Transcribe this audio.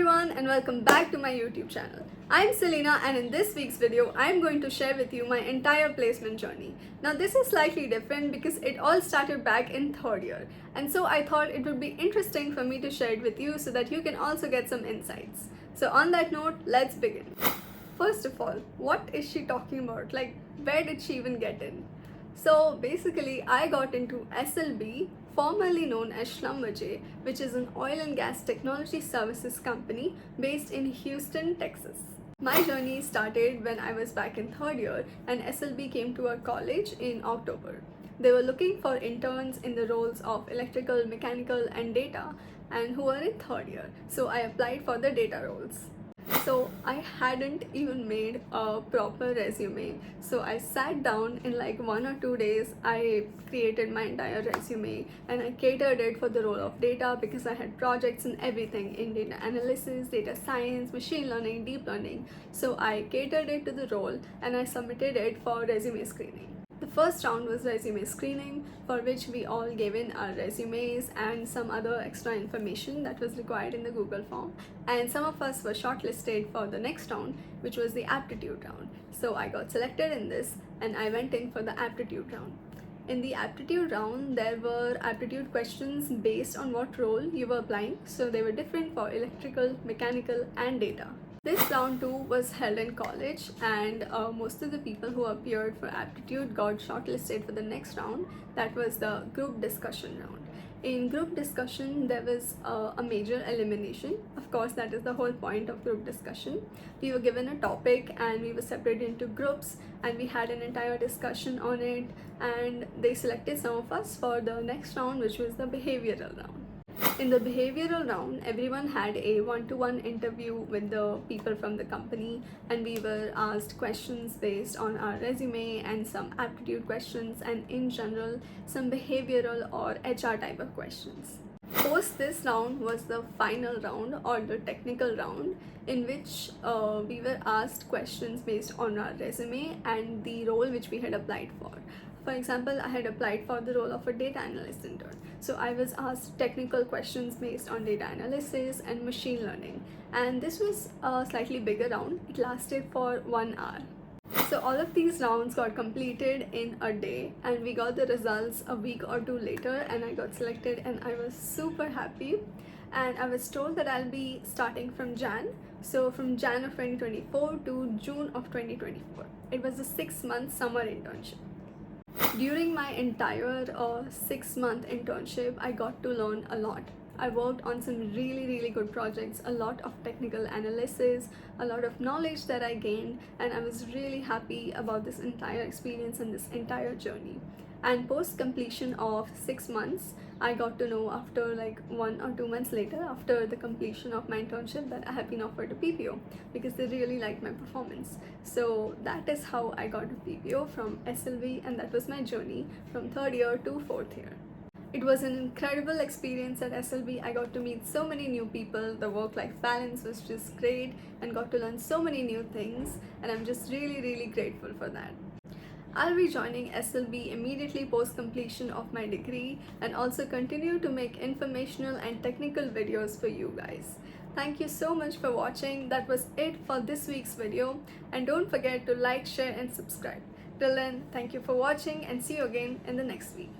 everyone and welcome back to my YouTube channel. I'm Selena and in this week's video, I'm going to share with you my entire placement journey. Now this is slightly different because it all started back in third year, and so I thought it would be interesting for me to share it with you so that you can also get some insights. So on that note, let's begin. First of all, what is she talking about? Like, where did she even get in? So basically, I got into SLB, formerly known as Schlumberger, which is an oil and gas technology services company based in Houston, Texas. My journey started when I was back in third year and SLB came to our college in October. They were looking for interns in the roles of electrical, mechanical, and data, and who are in third year. So I applied for the data roles. So I hadn't even made a proper resume. So I sat down in like 1 or 2 days. I created my entire resume and I catered it for the role of data because I had projects and everything in data analysis, data science, machine learning, deep learning. So I catered it to the role and I submitted it for resume screening. The first round was resume screening, for which we all gave in our resumes and some other extra information that was required in the Google form. And some of us were shortlisted for the next round, which was the aptitude round. So I got selected in this and I went in for the aptitude round. In the aptitude round, there were aptitude questions based on what role you were applying. So they were different for electrical, mechanical, and data. This round 2 was held in college, and most of the people who appeared for aptitude got shortlisted for the next round. That was the group discussion round. In group discussion, there was a major elimination. Of course, that is the whole point of group discussion. We were given a topic and we were separated into groups and we had an entire discussion on it, and they selected some of us for the next round, which was the behavioral round. In the behavioral round, everyone had a one-to-one interview with the people from the company, and we were asked questions based on our resume and some aptitude questions, and in general some behavioral or HR type of questions. Post this round was the final round or the technical round, in which we were asked questions based on our resume and the role which we had applied for. For example, I had applied for the role of a data analyst intern. So I was asked technical questions based on data analysis and machine learning. And this was a slightly bigger round. It lasted for 1 hour. So all of these rounds got completed in a day, and we got the results a week or two later, and I got selected and I was super happy. And I was told that I'll be starting from Jan. So from Jan of 2024 to June of 2024. It was a 6-month summer internship. During my entire 6-month internship, I got to learn a lot. I worked on some really good projects, a lot of technical analysis, a lot of knowledge that I gained, and I was really happy about this entire experience and this entire journey. And post completion of 6 months, I got to know after like 1 or 2 months later, after the completion of my internship, that I have been offered a PPO because they really liked my performance. So that is how I got a PPO from SLV, and that was my journey from third year to fourth year. It was an incredible experience at SLB. I got to meet so many new people. The work-life balance was just great and got to learn so many new things, and I'm just really grateful for that. I'll be joining SLB immediately post completion of my degree and also continue to make informational and technical videos for you guys. Thank you so much for watching. That was it for this week's video, and don't forget to like, share and subscribe. Till then, thank you for watching and see you again in the next week.